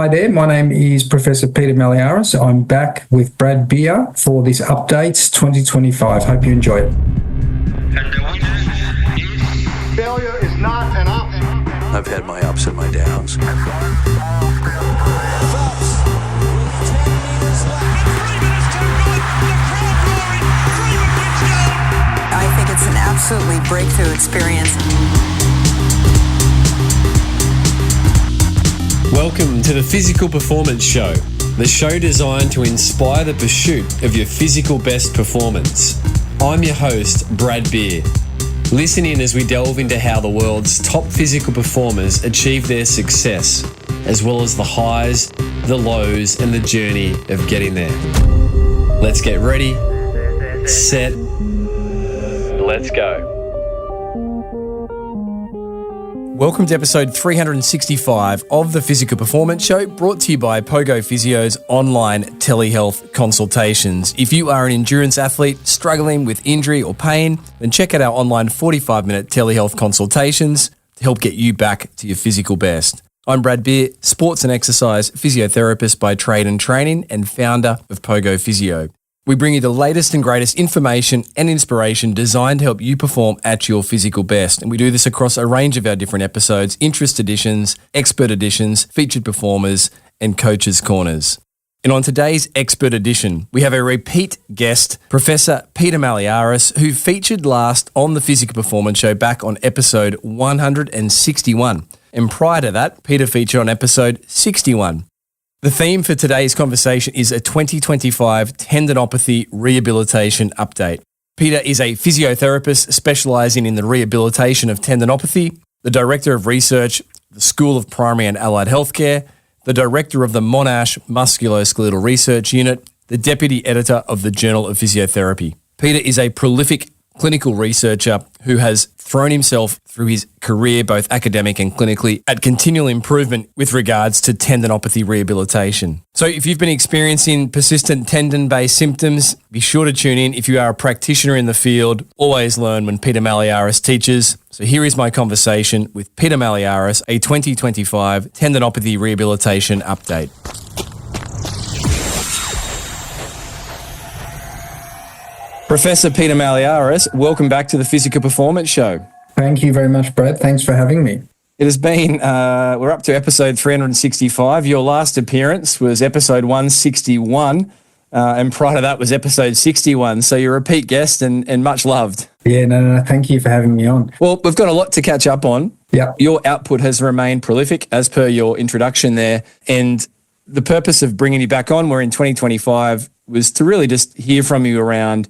Hi there, my name is Professor Peter Malliaras. I'm back with Brad Beer for this Updates 2025. Hope you enjoy it. Failure is not an option. I've had my ups and my downs. I think it's an absolutely breakthrough experience. Welcome to the Physical Performance Show, the show designed to inspire the pursuit of your physical best performance. I'm your host, Brad Beer. Listen in as we delve into how the world's top physical performers achieve their success, as well as the highs, the lows, and the journey of getting there. Let's get ready, set, let's go. Welcome to episode 365 of the Physical Performance Show, brought to you by Pogo Physio's online Telehealth Consultations. If you are an endurance athlete struggling with injury or pain, then check out our online 45-minute Telehealth Consultations to help get you back to your physical best. I'm Brad Beer, sports and exercise physiotherapist by trade and training and founder of Pogo Physio. We bring you the latest and greatest information and inspiration designed to help you perform at your physical best. And we do this across a range of our different episodes, interest editions, expert editions, featured performers, and coaches' corners. And on today's expert edition, we have a repeat guest, Professor Peter Malliaras, who featured last on the Physical Performance Show back on episode 161. And prior to that, Peter featured on episode 61. The theme for today's conversation is a 2025 Tendinopathy Rehabilitation update. Peter is a physiotherapist specialising in the rehabilitation of tendinopathy, the Director of Research, the School of Primary and Allied Healthcare, the Director of the Monash Musculoskeletal Research Unit, the Deputy Editor of the Journal of Physiotherapy. Peter is a prolific clinical researcher who has thrown himself through his career, both academic and clinically, at continual improvement with regards to tendinopathy rehabilitation. So if you've been experiencing persistent tendon-based symptoms, be sure to tune in. If you are a practitioner in the field, always learn when Peter Malliaras teaches. So here is my conversation with Peter Malliaras, a 2025 Tendinopathy Rehabilitation update. Professor Peter Malliaras, welcome back to the Physical Performance Show. Thank you very much, Brad. Thanks for having me. It has been, we're up to episode 365. Your last appearance was episode 161, and prior to that was episode 61. So you're a repeat guest and much loved. Yeah, no, thank you for having me on. Well, we've got a lot to catch up on. Yeah. Your output has remained prolific as per your introduction there. And the purpose of bringing you back on, we're in 2025, was to really just hear from you around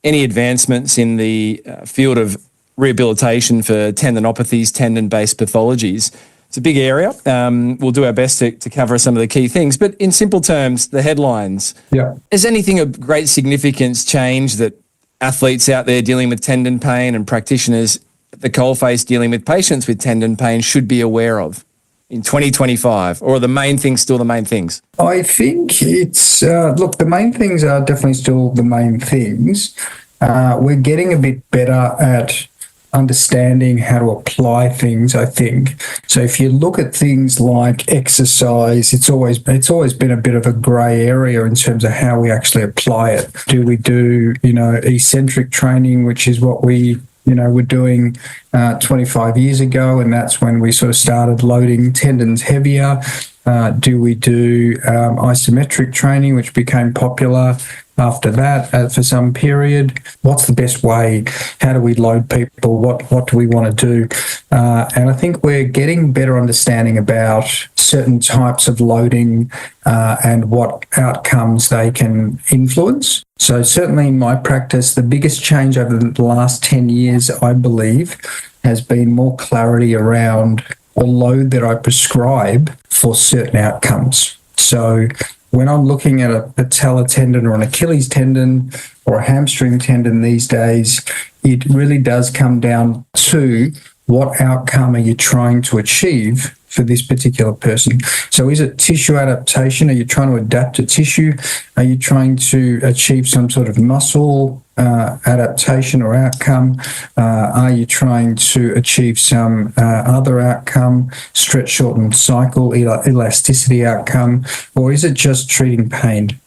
any advancements in the field of rehabilitation for tendinopathies, tendon-based pathologies. It's a big area. We'll do our best to cover some of the key things. But in simple terms, the headlines. Yeah. Has anything of great significance changed that athletes out there dealing with tendon pain and practitioners at the coalface dealing with patients with tendon pain should be aware of in 2025? Or are the main things still the main things? I think it's, look, the main things are definitely still the main things. We're getting a bit better at understanding how to apply things, I think. So if you look at things like exercise, it's always been a bit of a grey area in terms of how we actually apply it. Do we do, eccentric training, which is what we were doing 25 years ago, and that's when we sort of started loading tendons heavier. Do we do isometric training, which became popular after that for some period? What's the best way? How do we load people? What do we want to do? And I think we're getting better understanding about certain types of loading and what outcomes they can influence. So certainly in my practice, the biggest change over the last 10 years, I believe, has been more clarity around the load that I prescribe for certain outcomes. So when I'm looking at a patellar tendon or an Achilles tendon or a hamstring tendon these days, it really does come down to what outcome are you trying to achieve for this particular person. So is it tissue adaptation? Are you trying to adapt to tissue? Are you trying to achieve some sort of muscle adaptation or outcome? Are you trying to achieve some other outcome, stretch, shorten, cycle, elasticity outcome, or is it just treating pain?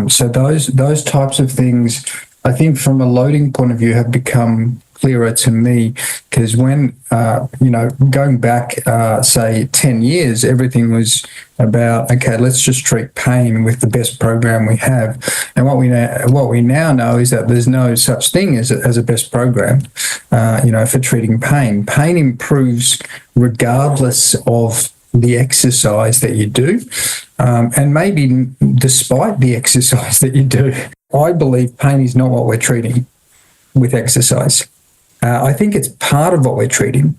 So those types of things, I think from a loading point of view, have become clearer to me, because when, going back, say 10 years, everything was about, okay, let's just treat pain with the best program we have. And what we now know is that there's no such thing as a best program, for treating pain. Pain improves regardless of the exercise that you do, and maybe despite the exercise that you do. I believe pain is not what we're treating with exercise. I think it's part of what we're treating.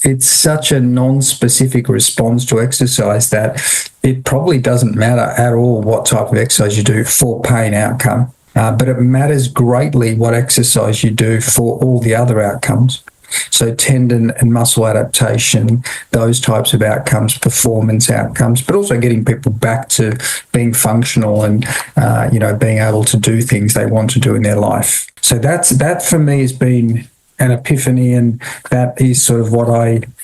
It's such a non-specific response to exercise that it probably doesn't matter at all what type of exercise you do for pain outcome, but it matters greatly what exercise you do for all the other outcomes. So tendon and muscle adaptation, those types of outcomes, performance outcomes, but also getting people back to being functional and, being able to do things they want to do in their life. So that for me has been an epiphany, and that is sort of what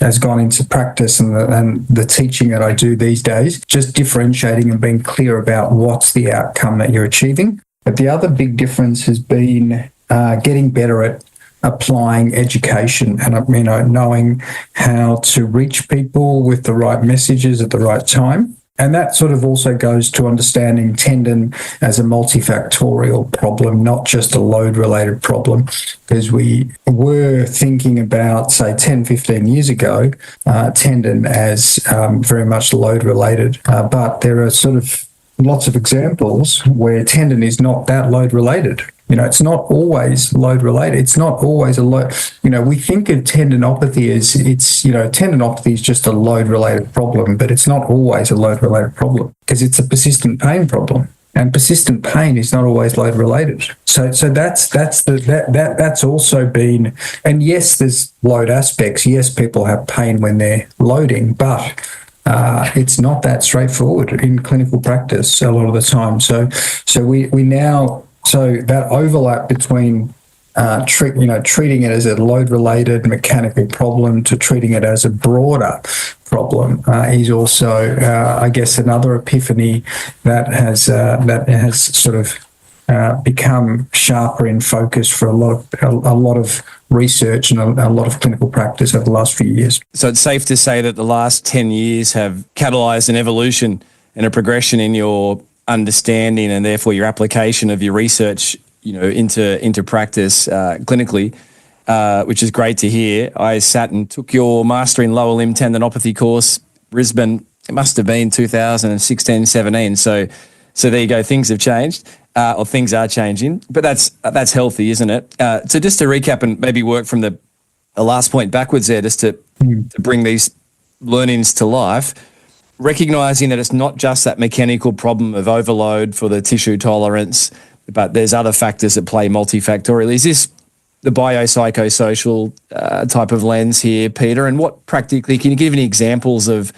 has gone into practice and the teaching that I do these days, just differentiating and being clear about what's the outcome that you're achieving. But the other big difference has been getting better at applying education and, knowing how to reach people with the right messages at the right time. And that sort of also goes to understanding tendon as a multifactorial problem, not just a load-related problem, because we were thinking about, say, 10, 15 years ago, tendon as very much load-related. But there are sort of lots of examples where tendon is not that load-related. It's not always load-related. It's not always a load. We think of tendinopathy as tendinopathy is just a load-related problem, but it's not always a load-related problem because it's a persistent pain problem, and persistent pain is not always load-related. So that's also been, and yes, there's load aspects. Yes, people have pain when they're loading, but it's not that straightforward in clinical practice a lot of the time. So we now. So that overlap between treating it as a load-related mechanical problem to treating it as a broader problem is also, I guess, another epiphany that has sort of become sharper in focus for a lot of research and a lot of clinical practice over the last few years. So it's safe to say that the last 10 years have catalysed an evolution and a progression in your understanding and therefore your application of your research, into practice clinically, which is great to hear. I sat and took your Master in Lower Limb Tendinopathy course, Brisbane. It must have been 2016, 17. So there you go. Things have changed, or things are changing, but that's healthy, isn't it? So just to recap and maybe work from the last point backwards there, just to bring these learnings to life. Recognizing that it's not just that mechanical problem of overload for the tissue tolerance, but there's other factors that play multifactorial. Is this the biopsychosocial type of lens here, Peter? And what practically, can you give any examples of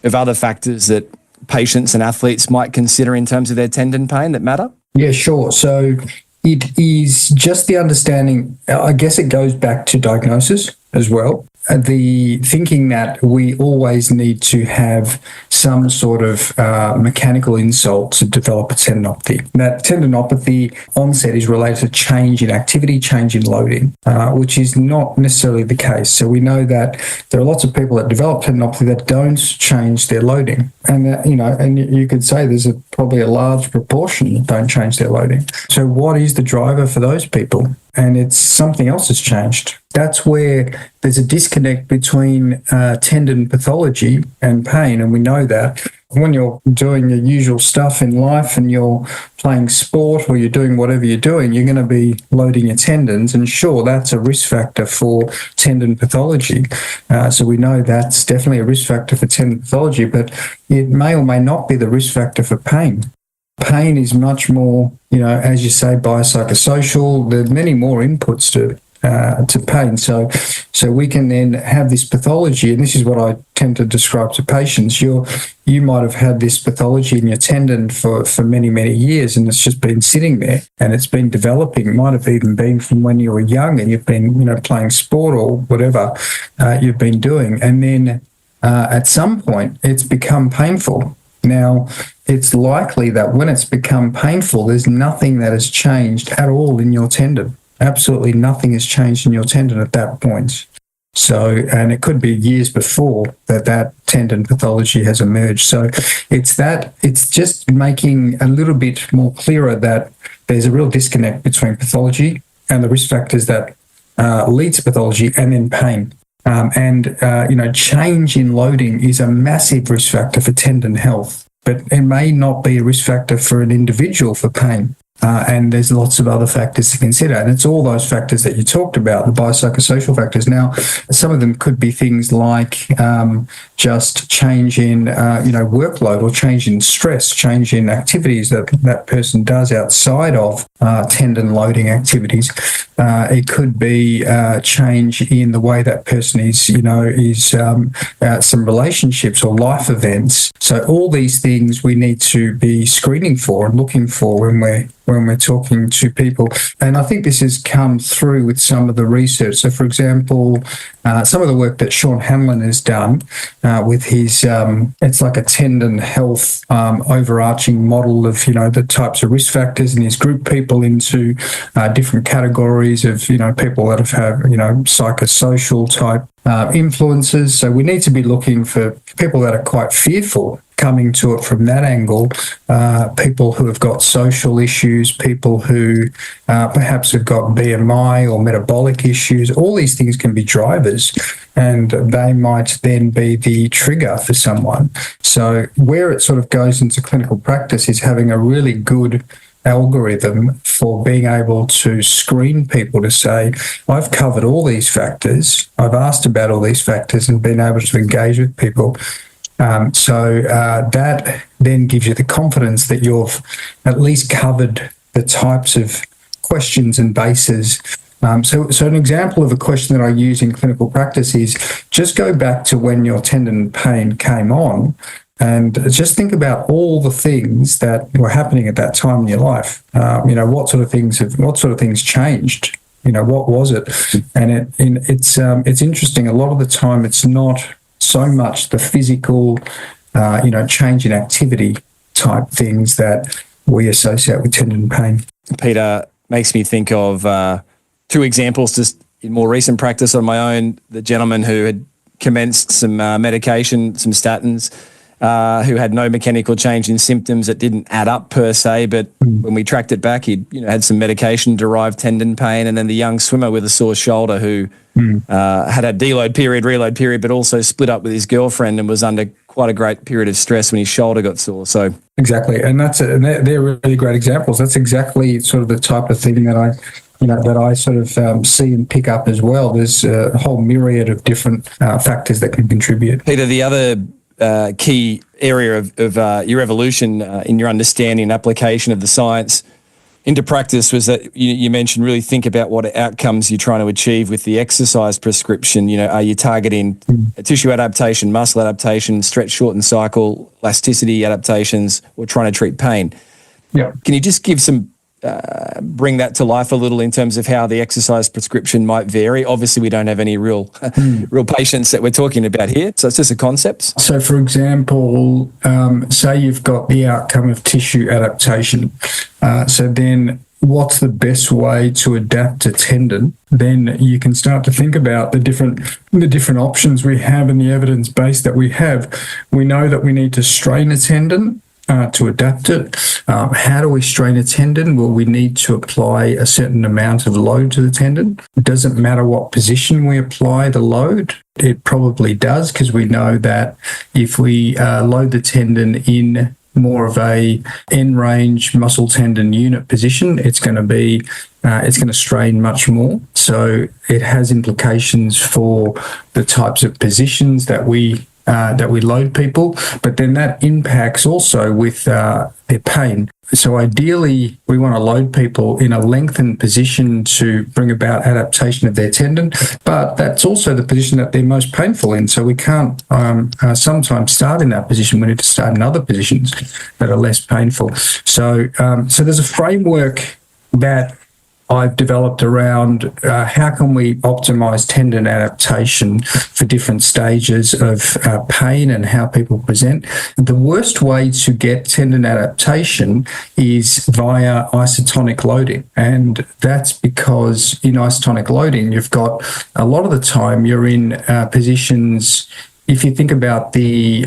other factors that patients and athletes might consider in terms of their tendon pain that matter? Yeah, sure. So it is just the understanding, I guess it goes back to diagnosis as well. The thinking that we always need to have some sort of mechanical insult to develop a tendinopathy. That tendinopathy onset is related to change in activity, change in loading, which is not necessarily the case. So we know that there are lots of people that develop tendinopathy that don't change their loading. And, and you could say there's probably a large proportion that don't change their loading. So what is the driver for those people? And it's something else has changed. That's where there's a disconnect between tendon pathology and pain, and we know that. When you're doing your usual stuff in life and you're playing sport or you're doing whatever you're doing, you're going to be loading your tendons, and sure, that's a risk factor for tendon pathology. So we know that's definitely a risk factor for tendon pathology, but it may or may not be the risk factor for pain. Pain is much more, as you say, biopsychosocial. There are many more inputs to to pain. So we can then have this pathology, and this is what I tend to describe to patients. You might have had this pathology in your tendon for many, many years, and it's just been sitting there, and it's been developing. It might have even been from when you were young, and you've been, playing sport or whatever you've been doing, and then at some point it's become painful. Now, it's likely that when it's become painful, there's nothing that has changed at all in your tendon. Absolutely nothing has changed in your tendon at that point. So, and it could be years before that tendon pathology has emerged. So it's just making a little bit more clearer that there's a real disconnect between pathology and the risk factors that lead to pathology, and then pain. Change in loading is a massive risk factor for tendon health, but it may not be a risk factor for an individual for pain. And there's lots of other factors to consider. And it's all those factors that you talked about, the biopsychosocial factors. Now, some of them could be things like just change in, workload, or change in stress, change in activities that person does outside of tendon loading activities. It could be change in the way that person is some relationships or life events. So all these things we need to be screening for and looking for when we're talking to people. And I think this has come through with some of the research. So, for example, some of the work that Sean Hanlon has done with his, it's like a tendon health overarching model of, the types of risk factors, and he's grouped people into different categories of, people that have psychosocial type influences. So we need to be looking for people that are quite fearful, coming to it from that angle, people who have got social issues, people who perhaps have got BMI or metabolic issues. All these things can be drivers, and they might then be the trigger for someone. So where it sort of goes into clinical practice is having a really good algorithm for being able to screen people to say, I've covered all these factors, I've asked about all these factors, and been able to engage with people. So that then gives you the confidence that you've at least covered the types of questions and bases. So an example of a question that I use in clinical practice is just go back to when your tendon pain came on, and just think about all the things that were happening at that time in your life. What sort of things changed? What was it? And it's interesting. A lot of the time, it's not so much the physical, change in activity type things that we associate with tendon pain. Peter, makes me think of two examples just in more recent practice on my own. The gentleman who had commenced some medication, some statins, who had no mechanical change in symptoms that didn't add up per se, but when we tracked it back, he'd had some medication-derived tendon pain. And then the young swimmer with a sore shoulder who had a deload period, reload period, but also split up with his girlfriend and was under quite a great period of stress when his shoulder got sore. So exactly, and they're really great examples. That's exactly sort of the type of thing that I sort of see and pick up as well. There's a whole myriad of different factors that can contribute. Peter, the other key area of your evolution in your understanding and application of the science into practice was that you mentioned really think about what outcomes you're trying to achieve with the exercise prescription. Are you targeting tissue adaptation, muscle adaptation, stretch, shorten cycle, elasticity adaptations, or trying to treat pain? Yeah. Can you just give some bring that to life a little in terms of how the exercise prescription might vary? Obviously, we don't have any real patients that we're talking about here, so it's just a concept. So, for example, say you've got the outcome of tissue adaptation. So then what's the best way to adapt a tendon? Then you can start to think about the different options we have and the evidence base that we have. We know that we need to strain a tendon to adapt it. How do we strain a tendon? Well, we need to apply a certain amount of load to the tendon. It doesn't matter what position we apply the load. It probably does, because we know that if we load the tendon in more of a end range muscle tendon unit position, it's going to strain much more. So it has implications for the types of positions that we that we load people, but then that impacts also with their pain. So ideally, we want to load people in a lengthened position to bring about adaptation of their tendon, but that's also the position that they're most painful in. So we can't sometimes start in that position. We need to start in other positions that are less painful. So there's a framework that I've developed around how can we optimize tendon adaptation for different stages of pain and how people present. The worst way to get tendon adaptation is via isotonic loading. And that's because in isotonic loading, you've got a lot of the time you're in positions, if you think about the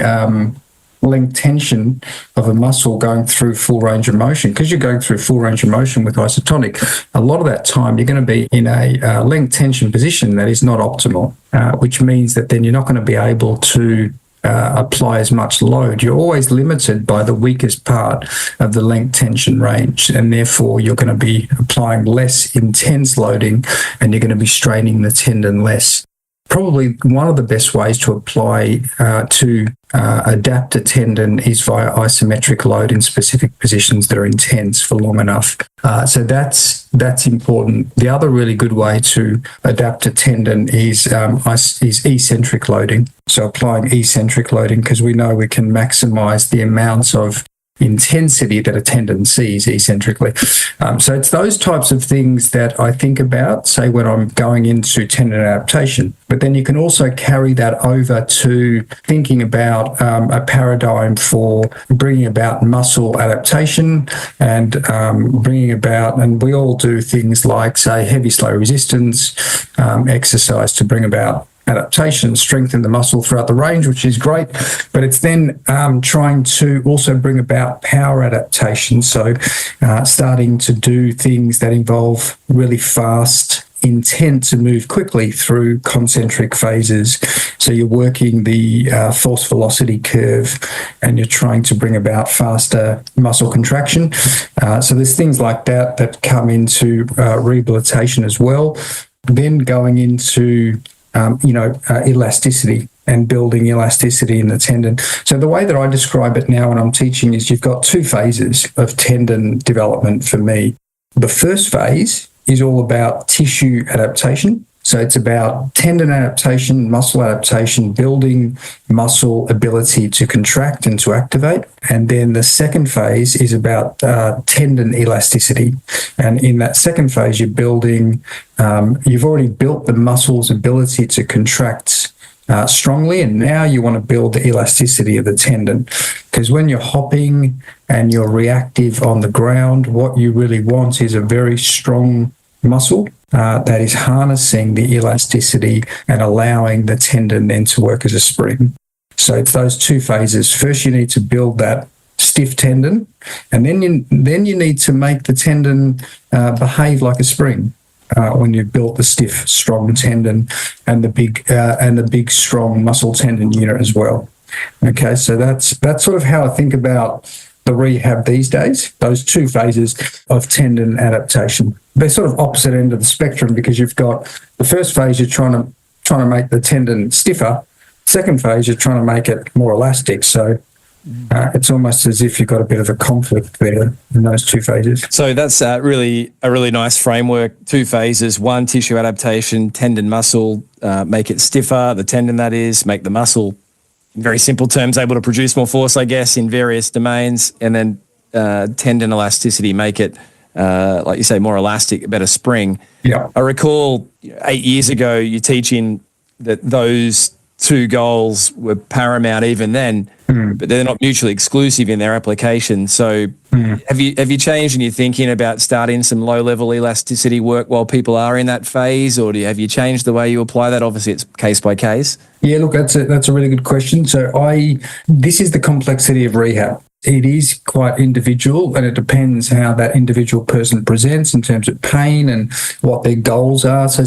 length tension of a muscle going through full range of motion, because you're going through full range of motion with isotonic, a lot of that time you're going to be in a length tension position that is not optimal, which means that then you're not going to be able to apply as much load. You're always limited by the weakest part of the length tension range, and therefore you're going to be applying less intense loading and you're going to be straining the tendon less. Probably one of the best ways to apply to adapt a tendon is via isometric load in specific positions that are intense for long enough. So that's important. The other really good way to adapt a tendon is eccentric loading. So applying eccentric loading, because we know we can maximize the amounts of intensity that a tendon sees eccentrically. So it's those types of things that I think about, say, when I'm going into tendon adaptation. But then you can also carry that over to thinking about a paradigm for bringing about muscle adaptation and bringing about, and we all do things like, say, heavy slow resistance, exercise to bring about adaptation, strengthen the muscle throughout the range, which is great, but it's then trying to also bring about power adaptation. So starting to do things that involve really fast intent to move quickly through concentric phases. So you're working the force velocity curve and you're trying to bring about faster muscle contraction. So there's things like that come into rehabilitation as well. Then going into elasticity and building elasticity in the tendon. So the way that I describe it now when I'm teaching is you've got two phases of tendon development for me. The first phase is all about tissue adaptation. So it's about tendon adaptation, muscle adaptation, building muscle ability to contract and to activate. And then the second phase is about tendon elasticity. And in that second phase, you're building, you've already built the muscle's ability to contract strongly, and now you want to build the elasticity of the tendon. Because when you're hopping and you're reactive on the ground, what you really want is a very strong muscle that is harnessing the elasticity and allowing the tendon then to work as a spring. So it's those two phases. First, you need to build that stiff tendon, and then you need to make the tendon behave like a spring. When you've built the stiff, strong tendon and the big, strong muscle tendon unit as well. Okay, so that's sort of how I think about the rehab these days. Those two phases of tendon adaptation. They're sort of opposite end of the spectrum, because you've got the first phase, you're trying to make the tendon stiffer. Second phase, you're trying to make it more elastic. So it's almost as if you've got a bit of a conflict there in those two phases. So that's really a really nice framework. Two phases: one, tissue adaptation, tendon muscle, make it stiffer, the tendon that is, make the muscle, in very simple terms, able to produce more force, I guess, in various domains. And then tendon elasticity, make it, like you say, more elastic, a better spring. Yeah. I recall 8 years ago you teaching that those two goals were paramount even then, but they're not mutually exclusive in their application. So have you changed in your thinking about starting some low-level elasticity work while people are in that phase, or have you changed the way you apply that? Obviously, it's case by case. Yeah, look, that's a really good question. So this is the complexity of rehab. it is quite individual, and it depends how that individual person presents in terms of pain and what their goals are. So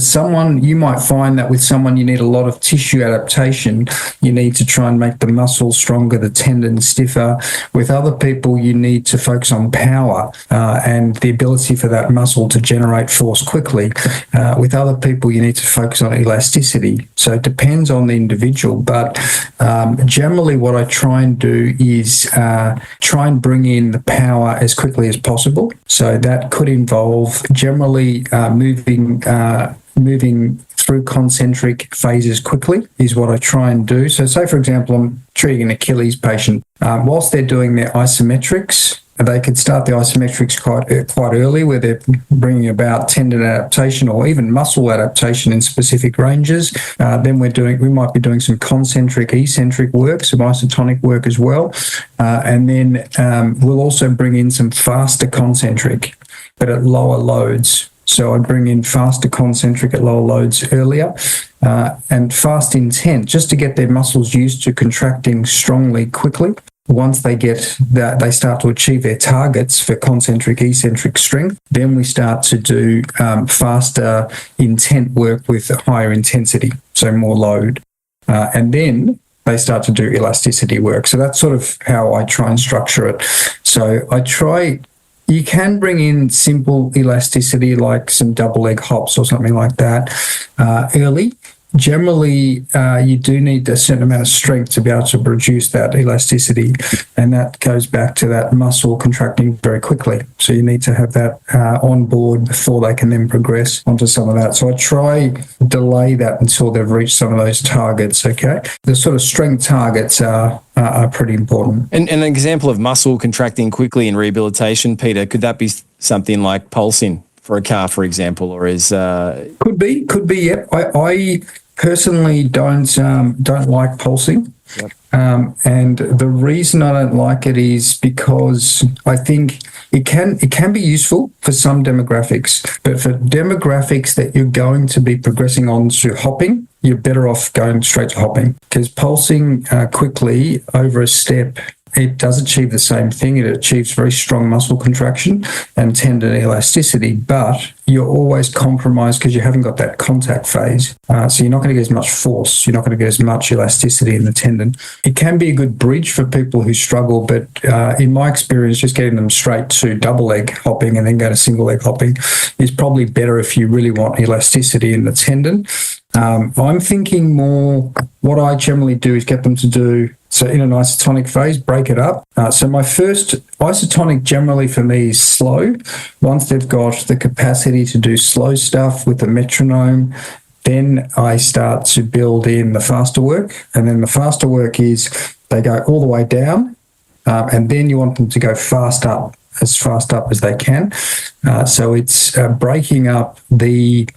you might find that with someone you need a lot of tissue adaptation. You need to try and make the muscle stronger, the tendon stiffer. With other people, you need to focus on power and the ability for that muscle to generate force quickly. With other people, you need to focus on elasticity. So it depends on the individual, but generally what I try and do is try and bring in the power as quickly as possible. So that could involve generally moving through concentric phases quickly is what I try and do. So say, for example, I'm treating an Achilles patient. Whilst they're doing their isometrics, they could start the isometrics quite early, where they're bringing about tendon adaptation or even muscle adaptation in specific ranges. Then we might be doing some concentric, eccentric work, some isotonic work as well. And then we'll also bring in some faster concentric, but at lower loads. So I bring in faster concentric at lower loads earlier, and fast intent, just to get their muscles used to contracting strongly quickly. Once they get that, they start to achieve their targets for concentric, eccentric strength. Then we start to do faster intent work with higher intensity, so more load. And then they start to do elasticity work. So that's sort of how I try and structure it. So you can bring in simple elasticity like some double leg hops or something like that early. Generally, you do need a certain amount of strength to be able to produce that elasticity, and that goes back to that muscle contracting very quickly. So you need to have that on board before they can then progress onto some of that. So I try delay that until they've reached some of those targets, okay? The sort of strength targets are pretty important. And an example of muscle contracting quickly in rehabilitation, Peter, could that be something like pulsing for a calf, for example, or is... Could be, yeah. I personally don't like pulsing. Yep. And the reason I don't like it is because I think it can be useful for some demographics, but for demographics that you're going to be progressing on to hopping, you're better off going straight to hopping, because pulsing quickly over a step, it does achieve the same thing. It achieves very strong muscle contraction and tendon elasticity, but you're always compromised because you haven't got that contact phase. So you're not going to get as much force. You're not going to get as much elasticity in the tendon. It can be a good bridge for people who struggle, but in my experience, just getting them straight to double leg hopping and then go to single leg hopping is probably better if you really want elasticity in the tendon. I'm thinking more, what I generally do is get them to do, so in an isotonic phase, break it up. So my first isotonic generally for me is slow. Once they've got the capacity to do slow stuff with the metronome, then I start to build in the faster work. And then the faster work is they go all the way down, and then you want them to go fast up as they can. So it's breaking up the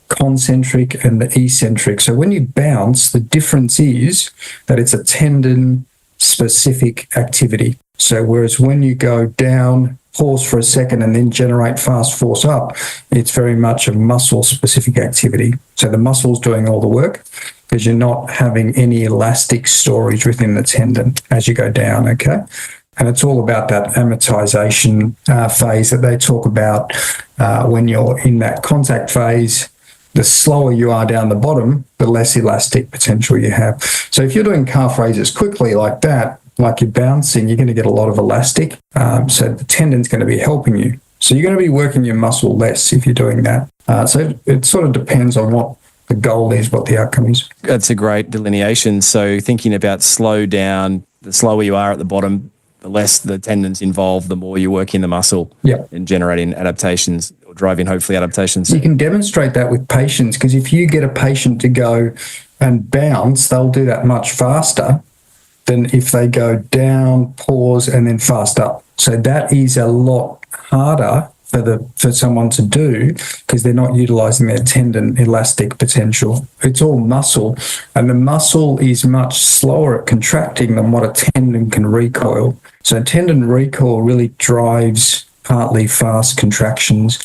concentric and the eccentric. So when you bounce, the difference is that it's a tendon specific activity. So whereas when you go down, pause for a second and then generate fast force up, it's very much a muscle specific activity. So the muscle's doing all the work because you're not having any elastic storage within the tendon as you go down, okay? And it's all about that amortization phase that they talk about when you're in that contact phase. The slower you are down the bottom, the less elastic potential you have. So if you're doing calf raises quickly like that, like you're bouncing, you're going to get a lot of elastic. So the tendon's going to be helping you. So you're going to be working your muscle less if you're doing that. So it sort of depends on what the goal is, what the outcome is. That's a great delineation. So thinking about slow down, the slower you are at the bottom, the less the tendons involved, the more you're working the muscle and generating adaptations or driving, hopefully, adaptations. You can demonstrate that with patients, because if you get a patient to go and bounce, they'll do that much faster than if they go down, pause, and then fast up. So that is a lot harder for someone to do because they're not utilizing their tendon elastic potential. It's all muscle, and the muscle is much slower at contracting than what a tendon can recoil. So tendon recoil really drives partly fast contractions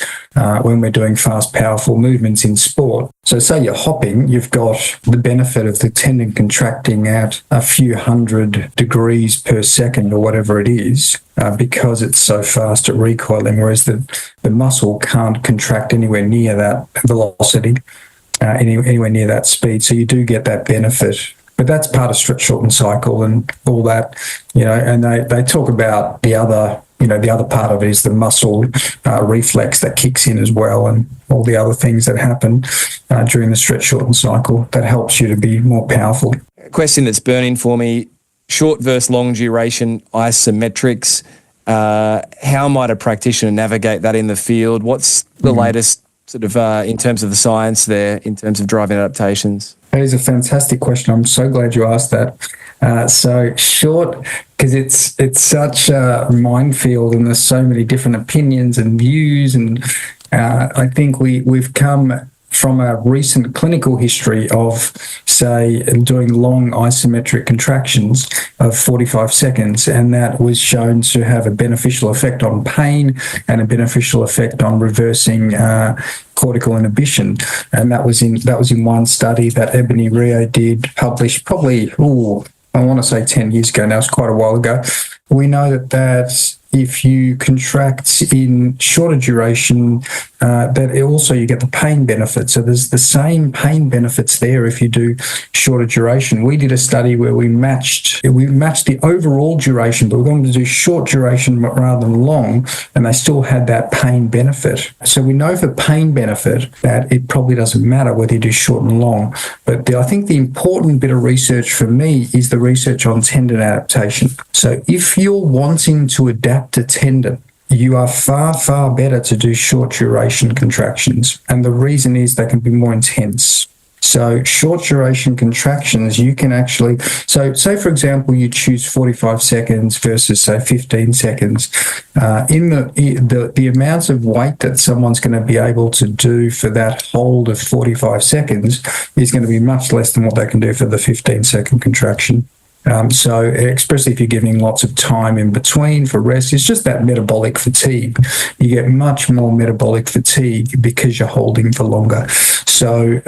when we're doing fast, powerful movements in sport. So say you're hopping, you've got the benefit of the tendon contracting at a few hundred degrees per second or whatever it is, because it's so fast at recoiling, whereas the muscle can't contract anywhere near that velocity, anywhere near that speed. So you do get that benefit. But that's part of stretch, shorten, cycle and all that, and they talk about the other part of it is the muscle reflex that kicks in as well, and all the other things that happen during the stretch, shorten cycle that helps you to be more powerful. A question that's burning for me, short versus long duration isometrics. How might a practitioner navigate that in the field? What's the latest sort of in terms of the science there, in terms of driving adaptations? That is a fantastic question. I'm so glad you asked that. So short, because it's such a minefield and there's so many different opinions and views, and I think we've come from a recent clinical history of, say, doing long isometric contractions of 45 seconds, and that was shown to have a beneficial effect on pain and a beneficial effect on reversing cortical inhibition. And that was in one study that Ebony Rio did, published probably, I want to say 10 years ago now, it's quite a while ago. We know that if you contract in shorter duration, that you get the pain benefit. So there's the same pain benefits there if you do shorter duration. We did a study where we matched the overall duration, but we're going to do short duration rather than long, and they still had that pain benefit. So we know for pain benefit that it probably doesn't matter whether you do short and long. But I think the important bit of research for me is the research on tendon adaptation. So if you're wanting to adapt to tendon, you are far, far better to do short duration contractions. And the reason is they can be more intense. So short duration contractions, you can actually, so say for example, you choose 45 seconds versus say 15 seconds. In the amounts of weight that someone's going to be able to do for that hold of 45 seconds is going to be much less than what they can do for the 15-second contraction. So especially if you're giving lots of time in between for rest, it's just that metabolic fatigue. You get much more metabolic fatigue because you're holding for longer. So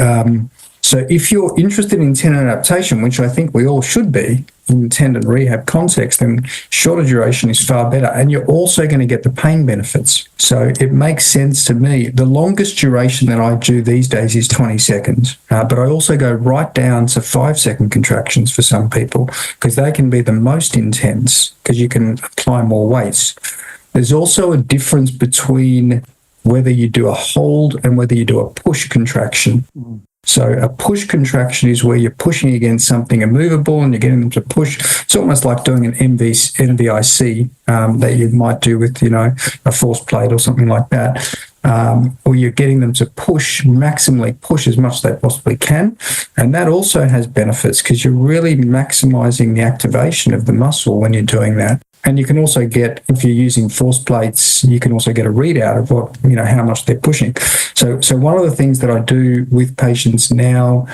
if you're interested in tendon adaptation, which I think we all should be in tendon rehab context, then shorter duration is far better. And you're also going to get the pain benefits. So it makes sense to me. The longest duration that I do these days is 20 seconds. But I also go right down to 5-second contractions for some people because they can be the most intense because you can apply more weights. There's also a difference between whether you do a hold and whether you do a push contraction. So a push contraction is where you're pushing against something immovable and you're getting them to push. It's almost like doing an NVIC that you might do with, a force plate or something like that, where you're getting them to maximally push as much as they possibly can. And that also has benefits because you're really maximizing the activation of the muscle when you're doing that. And you can also get, if you're using force plates, you can also get a readout of what, how much they're pushing. So one of the things that I do with patients now,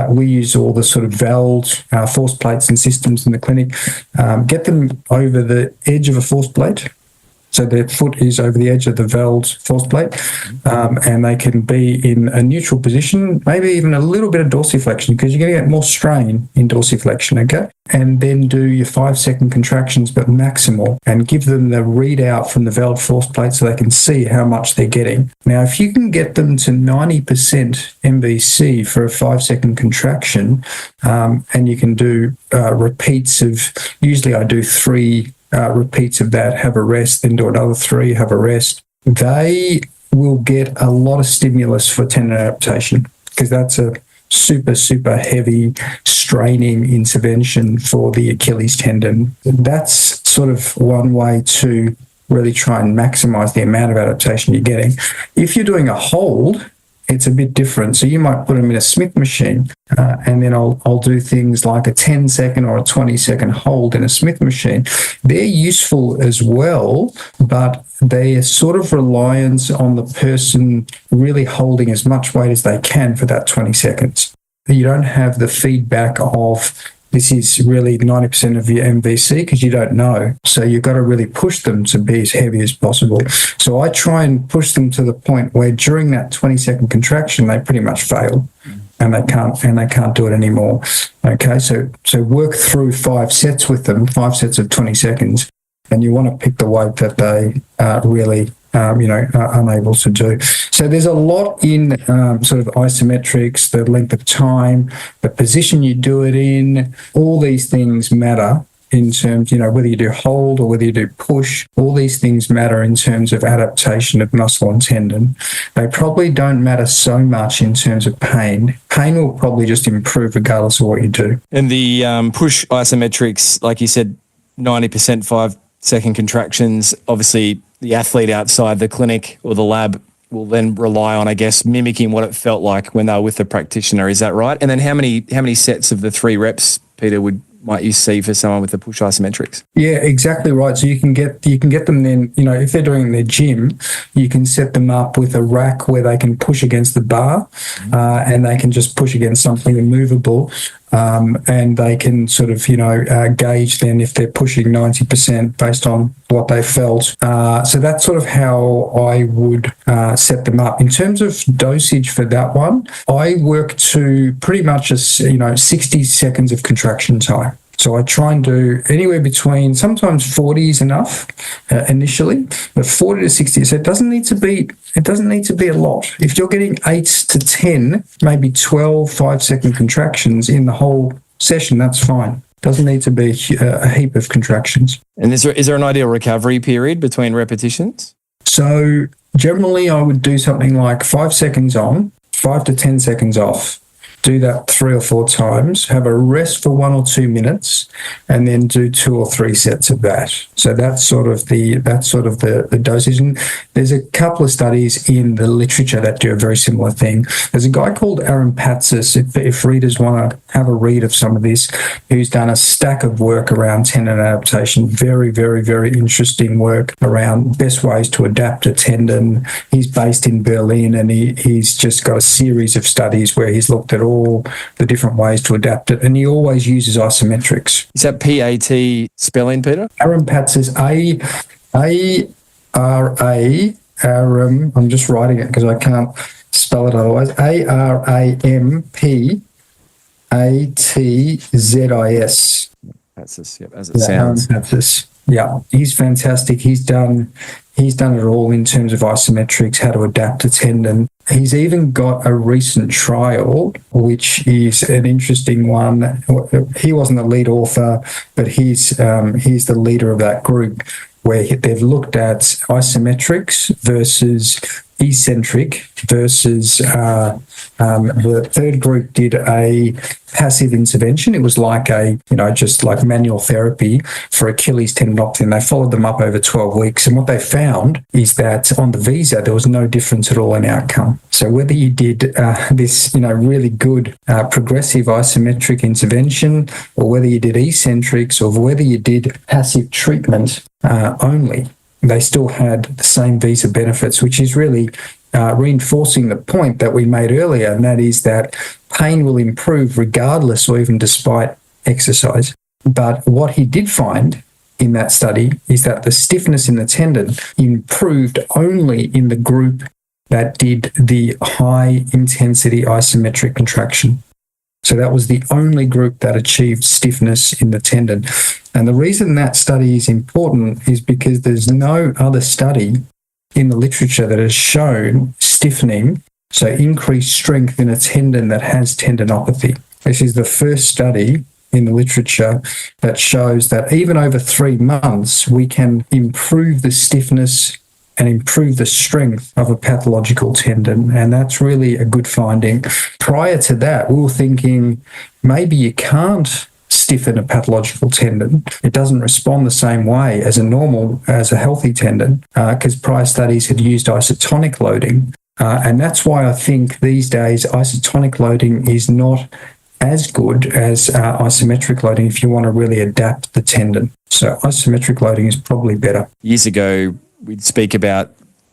we use all the sort of valved force plates and systems in the clinic, get them over the edge of a force plate. So their foot is over the edge of the valved force plate, and they can be in a neutral position, maybe even a little bit of dorsiflexion because you're going to get more strain in dorsiflexion, okay? And then do your 5-second contractions, but maximal, and give them the readout from the valved force plate so they can see how much they're getting. Now, if you can get them to 90% MVC for a 5-second contraction, and you can do repeats of, usually I do 3 repeats of that, have a rest, then do another 3, have a rest. They will get a lot of stimulus for tendon adaptation because that's a super, super heavy straining intervention for the Achilles tendon. That's sort of one way to really try and maximize the amount of adaptation you're getting. If you're doing a hold, it's a bit different. So you might put them in a Smith machine, and then I'll do things like a 10-second or a 20-second hold in a Smith machine. They're useful as well, but they are sort of reliant on the person really holding as much weight as they can for that 20 seconds. You don't have the feedback of this is really 90% of your MVC because you don't know. So you've got to really push them to be as heavy as possible. So I try and push them to the point where during that 20-second contraction, they pretty much fail. And they can't do it anymore. Okay, so work through 5 sets with them, 5 sets of 20 seconds, and you want to pick the weight that they really are unable to do. So there's a lot in sort of isometrics, the length of time, the position you do it in. All these things matter in terms, whether you do hold or whether you do push. All these things matter in terms of adaptation of muscle and tendon. They probably don't matter so much in terms of pain. Pain will probably just improve regardless of what you do. And the push isometrics, like you said, 90% 5-second contractions. Obviously, the athlete outside the clinic or the lab will then rely on, I guess, mimicking what it felt like when they were with the practitioner. Is that right? And then how many sets of the 3 reps, Peter, might you see for someone with the push isometrics? Yeah, exactly right. So you can get them then, if they're doing their gym, you can set them up with a rack where they can push against the bar and they can just push against something immovable. And they can sort of, gauge then if they're pushing 90% based on what they felt. So that's sort of how I would set them up. In terms of dosage for that one, I work to pretty much 60 seconds of contraction time. So I try and do anywhere between, sometimes 40 is enough initially, but 40 to 60. So it doesn't need to be a lot. If you're getting 8 to 10, maybe 12 5-second contractions in the whole session, that's fine. Doesn't need to be a heap of contractions. And is there an ideal recovery period between repetitions? So generally I would do something like 5 seconds on, 5 to 10 seconds off. Do that 3 or 4 times, have a rest for 1 or 2 minutes, and then do 2 or 3 sets of that. So that's sort of the dosage. And there's a couple of studies in the literature that do a very similar thing. There's a guy called Aaron Patsis, if readers want to have a read of some of this, who's done a stack of work around tendon adaptation. Very, very, very interesting work around best ways to adapt a tendon. He's based in Berlin, and he's just got a series of studies where he's looked at all the different ways to adapt it, and he always uses isometrics. Is that PAT spelling, Peter? Aaron Patz is A-R-A, Aram, I'm just writing it because I can't spell it otherwise, A-R-A-M-P-A-T-Z-I-S. Patsis, yep, as it sounds. Patsis. Yeah, he's fantastic. He's done it all in terms of isometrics, how to adapt a tendon. He's even got a recent trial, which is an interesting one. He wasn't the lead author, but he's the leader of that group, where they've looked at isometrics versus eccentric versus the third group did a passive intervention. It was like just like manual therapy for Achilles tendinopathy, and they followed them up over 12 weeks. And what they found is that on the visa, there was no difference at all in outcome. So whether you did this, really good progressive isometric intervention, or whether you did eccentrics, or whether you did passive treatment only, they still had the same visa benefits, which is really reinforcing the point that we made earlier, and that is that pain will improve regardless or even despite exercise. But what he did find in that study is that the stiffness in the tendon improved only in the group that did the high intensity isometric contraction. So that was the only group that achieved stiffness in the tendon. And the reason that study is important is because there's no other study in the literature that has shown stiffening, so increased strength in a tendon that has tendinopathy. This is the first study in the literature that shows that even over 3 months, we can improve the stiffness and improve the strength of a pathological tendon. And that's really a good finding. Prior to that, we were thinking maybe you can't stiffen a pathological tendon. It doesn't respond the same way as a healthy tendon, because prior studies had used isotonic loading. And that's why I think these days isotonic loading is not as good as isometric loading if you want to really adapt the tendon. So isometric loading is probably better. Years ago, we'd speak about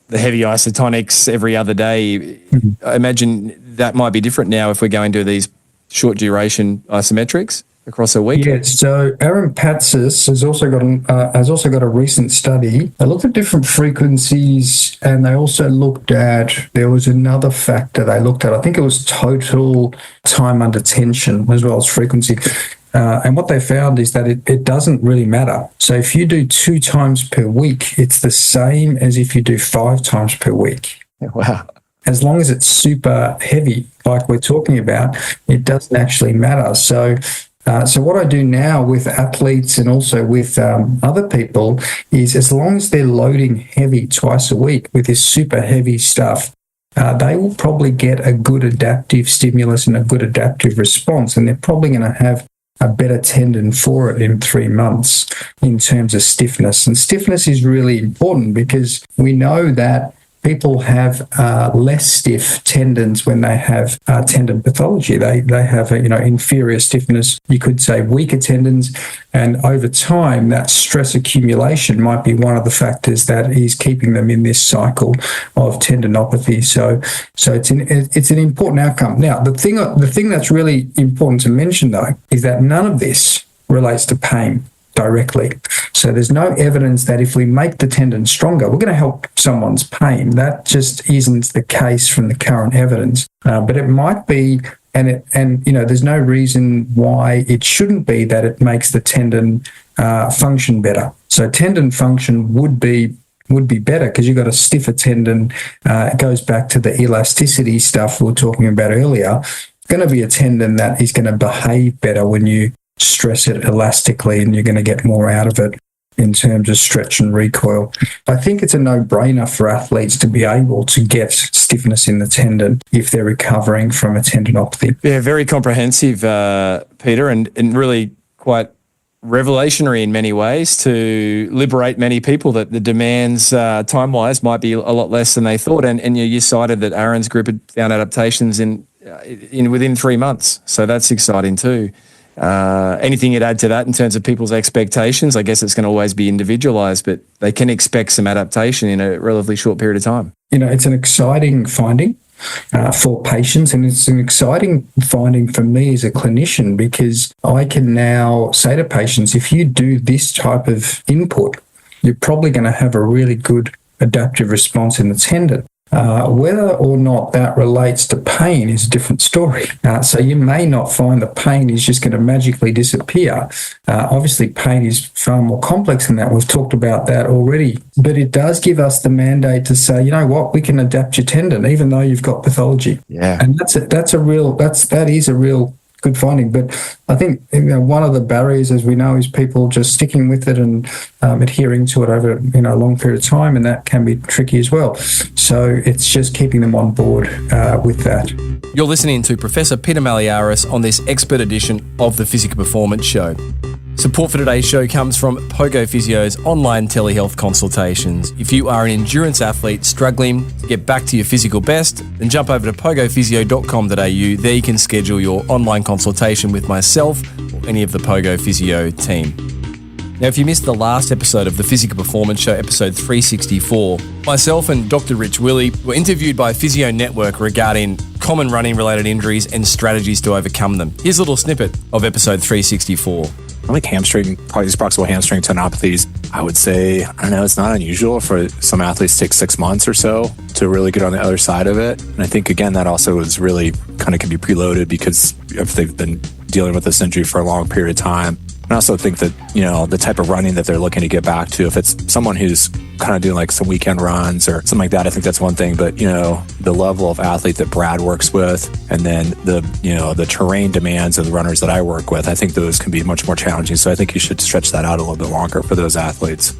the heavy isotonics every other day. Mm-hmm. I imagine that might be different now if we're going to these short duration isometrics. across a week? Yes, so Aaron Patsis has also got a recent study. They looked at different frequencies, and they also looked at, there was another factor they looked at. I think it was total time under tension as well as frequency. And what they found is that it doesn't really matter. So if you do 2 times per week, it's the same as if you do 5 times per week. Wow. As long as it's super heavy, like we're talking about, it doesn't actually matter. So what I do now with athletes and also with other people is, as long as they're loading heavy twice a week with this super heavy stuff, they will probably get a good adaptive stimulus and a good adaptive response, and they're probably going to have a better tendon for it in 3 months in terms of stiffness. And stiffness is really important because we know that people have less stiff tendons when they have tendon pathology. They have inferior stiffness, you could say weaker tendons, and over time that stress accumulation might be one of the factors that is keeping them in this cycle of tendinopathy. So it's an important outcome. Now, the thing that's really important to mention though is that none of this relates to pain directly. So there's no evidence that if we make the tendon stronger, we're going to help someone's pain. That just isn't the case from the current evidence. But it might be, and there's no reason why it shouldn't be that it makes the tendon function better. So tendon function would be better because you've got a stiffer tendon. It goes back to the elasticity stuff we were talking about earlier. It's going to be a tendon that is going to behave better when you stress it elastically, and you're going to get more out of it in terms of stretch and recoil. I think it's a no-brainer for athletes to be able to get stiffness in the tendon if they're recovering from a tendinopathy. Yeah, very comprehensive, Peter, and really quite revelationary in many ways to liberate many people that the demands time-wise might be a lot less than they thought. And you cited that Aaron's group had found adaptations in within 3 months. So that's exciting too. Anything you'd add to that in terms of people's expectations? I guess it's going to always be individualized, but they can expect some adaptation in a relatively short period of time. It's an exciting finding for patients, and it's an exciting finding for me as a clinician, because I can now say to patients, if you do this type of input, you're probably going to have a really good adaptive response in the tendon. Whether or not that relates to pain is a different story. So you may not find the pain is just going to magically disappear. Obviously, pain is far more complex than that. We've talked about that already. But it does give us the mandate to say, you know what, we can adapt your tendon even though you've got pathology. Yeah. And that is a real good finding. But I think one of the barriers, as we know, is people just sticking with it and adhering to it over a long period of time, and that can be tricky as well. So it's just keeping them on board with that. You're listening to Professor Peter Malliaras on this expert edition of the Physical Performance Show. Support for today's show comes from Pogo Physio's online telehealth consultations. If you are an endurance athlete struggling to get back to your physical best, then jump over to pogophysio.com.au. There you can schedule your online consultation with myself or any of the Pogo Physio team. Now, if you missed the last episode of the Physical Performance Show, episode 364, myself and Dr. Rich Willey were interviewed by Physio Network regarding common running-related injuries and strategies to overcome them. Here's a little snippet of episode 364. I like hamstring, probably these proximal hamstring tendinopathies. I would say, it's not unusual for some athletes to take 6 months or so to really get on the other side of it. And I think, again, that also is really kind of can be preloaded because if they've been dealing with this injury for a long period of time. I also think that, the type of running that they're looking to get back to, if it's someone who's kind of doing like some weekend runs or something like that, I think that's one thing. But, the level of athlete that Brad works with, and then the terrain demands of the runners that I work with, I think those can be much more challenging. So I think you should stretch that out a little bit longer for those athletes.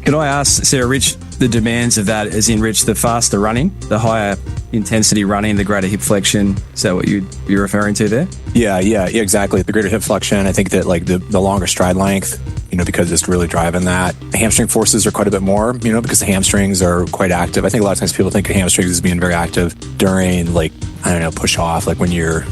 Can I ask, Sarah, Rich, the demands of that, as in, Rich, the faster running, the higher intensity running, the greater hip flexion, is that what you're referring to there? Yeah, exactly. The greater hip flexion, I think that like the longer stride length, because it's really driving that. The hamstring forces are quite a bit more, because the hamstrings are quite active. I think a lot of times people think of hamstrings as being very active during push off, like when you're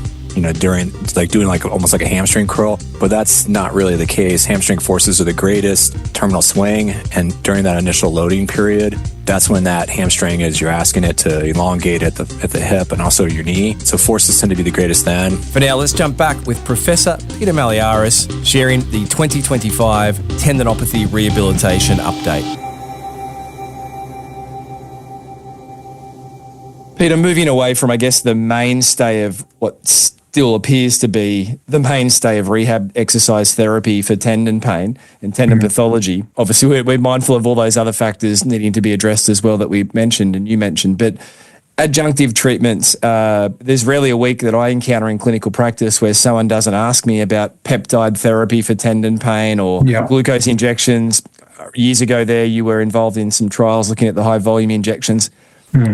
during like doing like almost like a hamstring curl, but that's not really the case. Hamstring forces are the greatest terminal swing, and during that initial loading period, that's when that hamstring is, you're asking it to elongate at the hip and also your knee. So forces tend to be the greatest then. For now, let's jump back with Professor Peter Malliaras sharing the 2025 Tendinopathy Rehabilitation update. Peter, moving away from, I guess, the mainstay of what still appears to be the mainstay of rehab exercise therapy for tendon pain and tendon pathology. Obviously, we're mindful of all those other factors needing to be addressed as well that we mentioned and you mentioned. But adjunctive treatments, there's rarely a week that I encounter in clinical practice where someone doesn't ask me about peptide therapy for tendon pain or glucose injections. Years ago there, you were involved in some trials looking at the high volume injections.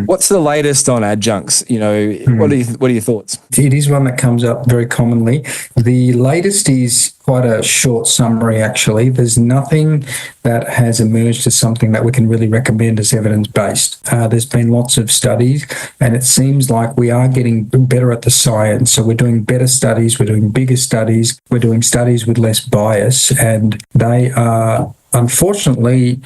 What's the latest on adjuncts? What are your thoughts? It is one that comes up very commonly. The latest is quite a short summary, actually. There's nothing that has emerged as something that we can really recommend as evidence-based. There's been lots of studies, and it seems like we are getting better at the science. So we're doing better studies, we're doing bigger studies, we're doing studies with less bias, and they are unfortunately,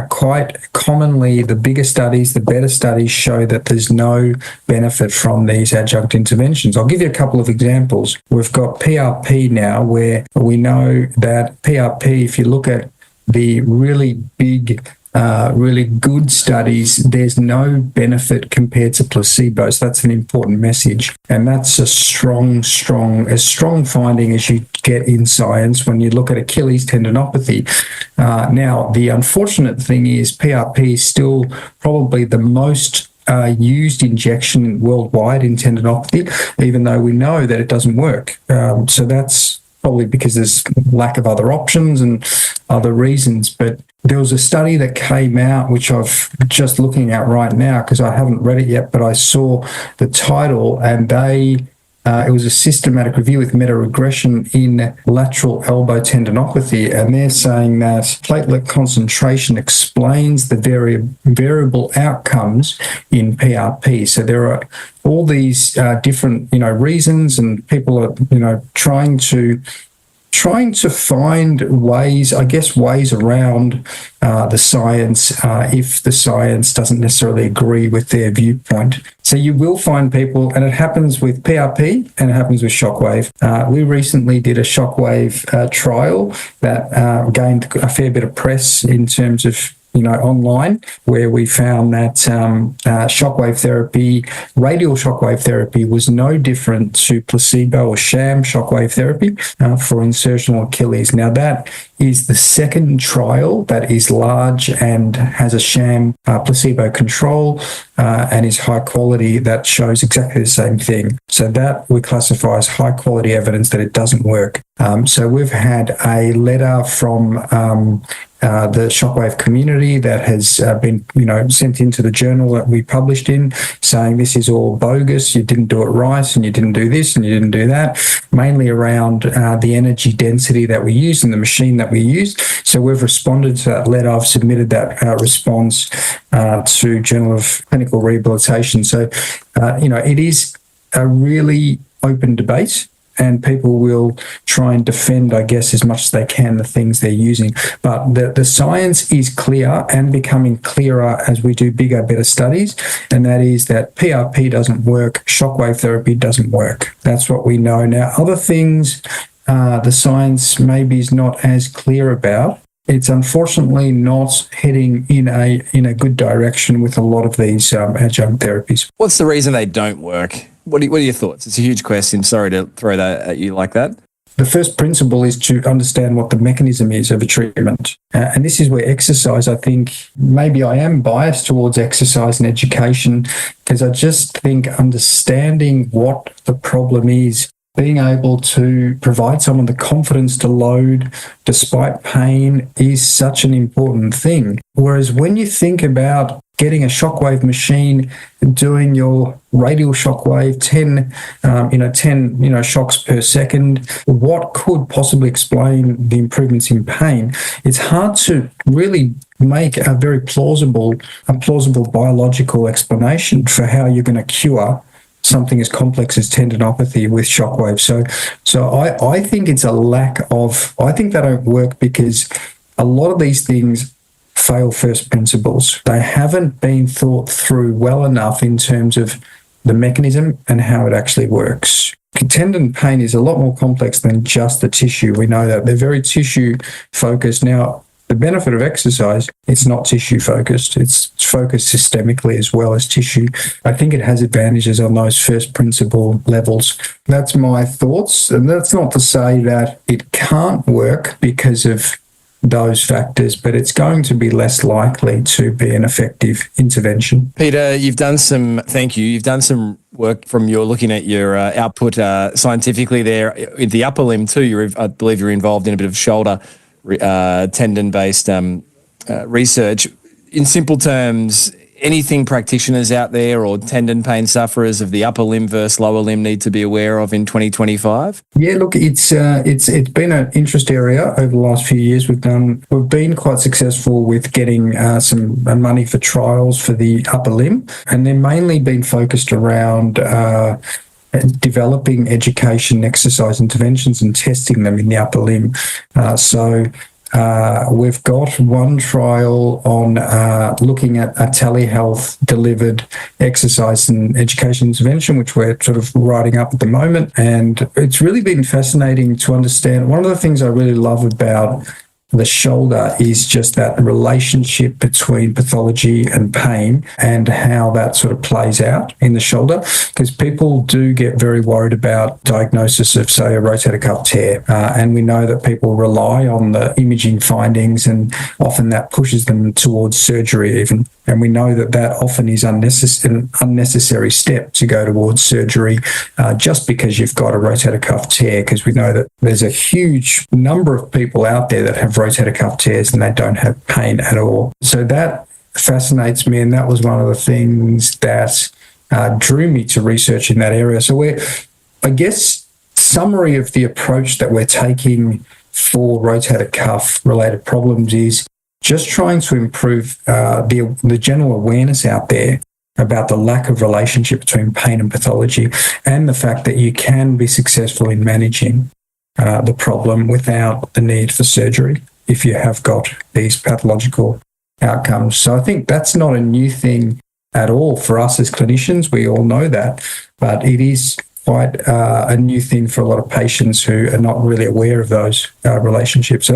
quite commonly, the bigger studies, the better studies show that there's no benefit from these adjunct interventions. I'll give you a couple of examples. We've got PRP now, where we know that PRP, if you look at the really big really good studies, there's no benefit compared to placebo. So that's an important message. And that's a strong finding as you get in science when you look at Achilles tendinopathy. Now, the unfortunate thing is PRP is still probably the most used injection worldwide in tendinopathy, even though we know that it doesn't work. So that's probably because there's lack of other options and other reasons. But there was a study that came out, which I've just looking at right now because I haven't read it yet, but I saw the title, and it was a systematic review with meta-regression in lateral elbow tendinopathy, and they're saying that platelet concentration explains the variable outcomes in PRP. So there are all these different, reasons, and people are, trying to find ways around the science if the science doesn't necessarily agree with their viewpoint. So you will find people, and it happens with PRP and it happens with shockwave. We recently did a shockwave trial that gained a fair bit of press in terms of online, where we found that shockwave therapy, radial shockwave therapy, was no different to placebo or sham shockwave therapy for insertional Achilles. Now, that is the second trial that is large and has a sham placebo control and is high quality, that shows exactly the same thing. So that we classify as high quality evidence that it doesn't work. So we've had a letter from the shockwave community that has been, sent into the journal that we published in, saying this is all bogus, you didn't do it right, and you didn't do this, and you didn't do that, mainly around the energy density that we used and the machine that we used. So we've responded to that letter. I've submitted that response to Journal of Clinical Rehabilitation. So, it is a really open debate, and people will try and defend, I guess, as much as they can the things they're using. But the science is clear and becoming clearer as we do bigger, better studies, and that is that PRP doesn't work, shockwave therapy doesn't work. That's what we know. Now, other things the science maybe is not as clear about. It's unfortunately not heading in a good direction with a lot of these adjunct therapies. What's the reason they don't work? What are your thoughts? It's a huge question. Sorry to throw that at you like that. The first principle is to understand what the mechanism is of a treatment. And this is where exercise, I think, maybe I am biased towards exercise and education, because I just think understanding what the problem is, being able to provide someone the confidence to load despite pain, is such an important thing. Whereas when you think about getting a shockwave machine, doing your radial shockwave, 10 shocks per second, what could possibly explain the improvements in pain? It's hard to really make a very plausible biological explanation for how you're going to cure something as complex as tendinopathy with shockwave. So I think it's a lack of, I think they don't work because a lot of these things fail first principles. They haven't been thought through well enough in terms of the mechanism and how it actually works. Tendon pain is a lot more complex than just the tissue. We know that they're very tissue focused. Now, the benefit of exercise, it's not tissue focused. It's focused systemically as well as tissue. I think it has advantages on those first principle levels. That's my thoughts. And that's not to say that it can't work because of those factors, but it's going to be less likely to be an effective intervention. Peter, you've done some work from your looking at your output scientifically there in the upper limb too. I believe you're involved in a bit of shoulder tendon-based research. In simple terms, anything practitioners out there or tendon pain sufferers of the upper limb versus lower limb need to be aware of in 2025? Yeah, look, it's been an interest area over the last few years. We've been quite successful with getting some money for trials for the upper limb, and they're mainly been focused around developing education, exercise interventions and testing them in the upper limb. We've got one trial on looking at a telehealth delivered exercise and education intervention, which we're sort of writing up at the moment. And it's really been fascinating to understand. One of the things I really love about the shoulder is just that relationship between pathology and pain and how that sort of plays out in the shoulder, because people do get very worried about diagnosis of, say, a rotator cuff tear. And we know that people rely on the imaging findings, and often that pushes them towards surgery even. And we know that that often is an unnecessary step to go towards surgery just because you've got a rotator cuff tear, because we know that there's a huge number of people out there that have rotator cuff tears and they don't have pain at all. So that fascinates me, and that was one of the things that drew me to research in that area. So I guess, summary of the approach that we're taking for rotator cuff related problems is just trying to improve the general awareness out there about the lack of relationship between pain and pathology, and the fact that you can be successful in managing the problem without the need for surgery if you have got these pathological outcomes. So I think that's not a new thing at all for us as clinicians. We all know that, but it is quite a new thing for a lot of patients who are not really aware of those relationships. So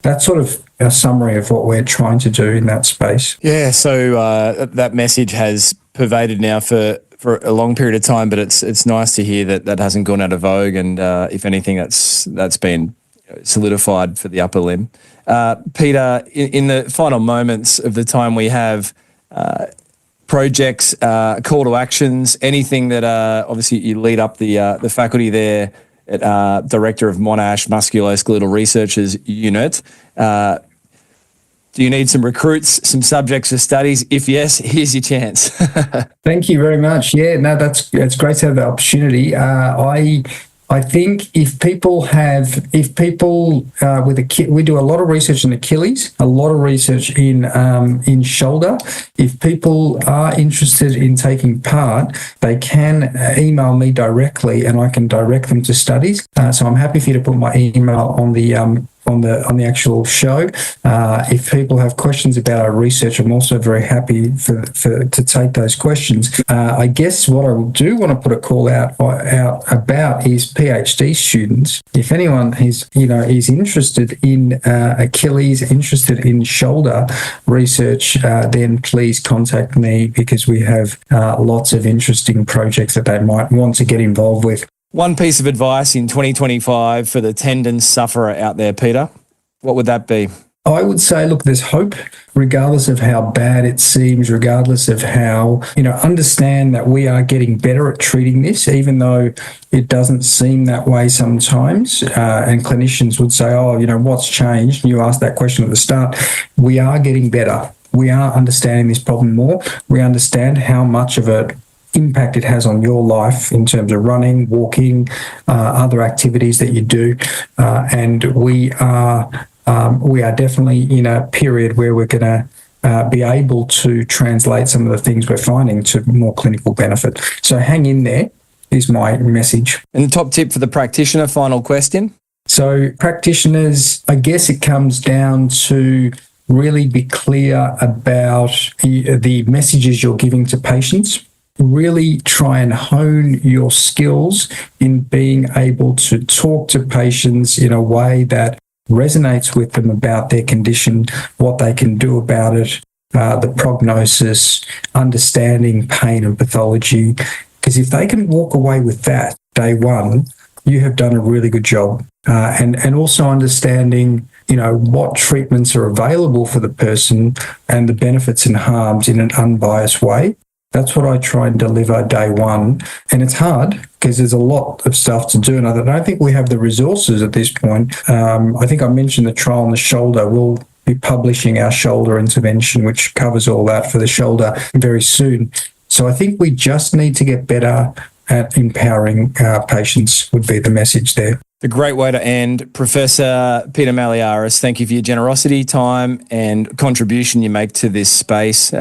that's sort of a summary of what we're trying to do in that space. Yeah, so that message has pervaded now for a long period of time, but it's nice to hear that hasn't gone out of vogue, and if anything, that's been solidified for the upper limb. Peter, in the final moments of the time we have, projects, call to actions, anything that obviously you lead up the faculty there at Director of Monash Musculoskeletal Researchers Unit. Do you need some recruits, some subjects for studies? If yes, here's your chance. Thank you very much. Yeah, no, it's great to have the opportunity. I think if people we do a lot of research in Achilles, a lot of research in shoulder. If people are interested in taking part, they can email me directly, and I can direct them to studies. So I'm happy for you to put my email on the actual show. If people have questions about our research, I'm also very happy to take those questions. I guess what I do want to put a call out about is PhD students. If anyone is interested in Achilles, interested in shoulder research, then please contact me, because we have lots of interesting projects that they might want to get involved with. One piece of advice in 2025 for the tendon sufferer out there, Peter, what would that be? I would say, look, there's hope, regardless of how bad it seems, regardless of how, understand that we are getting better at treating this, even though it doesn't seem that way sometimes. And clinicians would say, what's changed? You asked that question at the start. We are getting better. We are understanding this problem more. We understand how much of a impact it has on your life in terms of running, walking, other activities that you do, and we are definitely in a period where we're going to be able to translate some of the things we're finding to more clinical benefit. So hang in there is my message. And the top tip for the practitioner, final question. So practitioners, I guess it comes down to really be clear about the messages you're giving to patients. Really try and hone your skills in being able to talk to patients in a way that resonates with them about their condition, what they can do about it, the prognosis, understanding pain and pathology. Because if they can walk away with that day one, you have done a really good job. And also understanding, what treatments are available for the person and the benefits and harms in an unbiased way. That's what I try and deliver day one. And it's hard because there's a lot of stuff to do. And I don't think we have the resources at this point. I think I mentioned the trial on the shoulder. We'll be publishing our shoulder intervention, which covers all that for the shoulder very soon. So I think we just need to get better at empowering our patients would be the message there. The great way to end. Professor Peter Malliaras, thank you for your generosity, time and contribution you make to this space.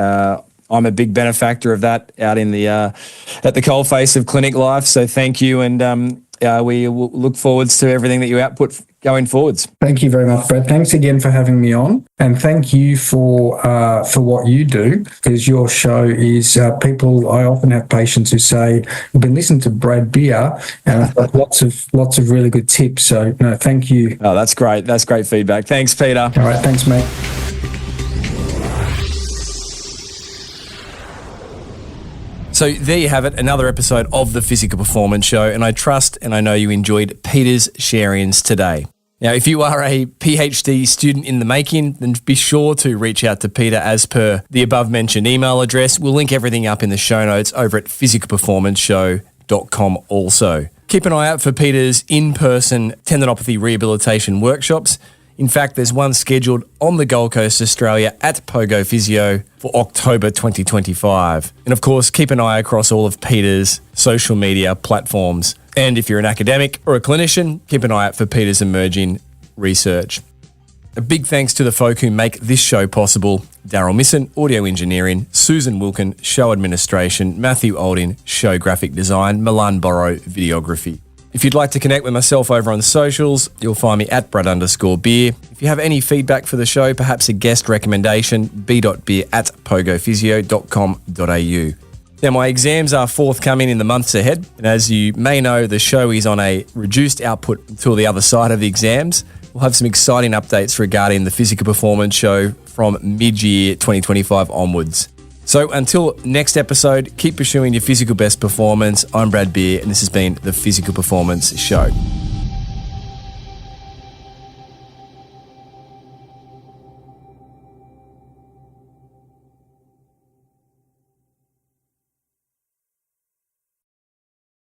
I'm a big benefactor of that out in the at the coalface of clinic life. So thank you, and we will look forwards to everything that you output going forwards. Thank you very much, Brad. Thanks again for having me on, and thank you for what you do, because your show is people. I often have patients who say, "I've been listening to Brad Beer, and I've got lots of really good tips." So no, thank you. Oh, that's great. That's great feedback. Thanks, Peter. All right, thanks, mate. So there you have it, another episode of the Physical Performance Show, and I trust and I know you enjoyed Peter's sharings today. Now, if you are a PhD student in the making, then be sure to reach out to Peter as per the above mentioned email address. We'll link everything up in the show notes over at physicalperformanceshow.com also. Keep an eye out for Peter's in-person tendinopathy rehabilitation workshops. In fact, there's one scheduled on the Gold Coast, Australia at Pogo Physio for October 2025. And of course, keep an eye across all of Peter's social media platforms. And if you're an academic or a clinician, keep an eye out for Peter's emerging research. A big thanks to the folk who make this show possible: Daryl Misson, audio engineering; Susan Wilkin, show administration; Matthew Olding, show graphic design; Milan Borrow, videography. If you'd like to connect with myself over on socials, you'll find me at Brad_beer. If you have any feedback for the show, perhaps a guest recommendation, b.beer@pogophysio.com.au. Now, my exams are forthcoming in the months ahead, and as you may know, the show is on a reduced output until the other side of the exams. We'll have some exciting updates regarding the Physical Performance Show from mid-year 2025 onwards. So until next episode, keep pursuing your physical best performance. I'm Brad Beer, and this has been the Physical Performance Show.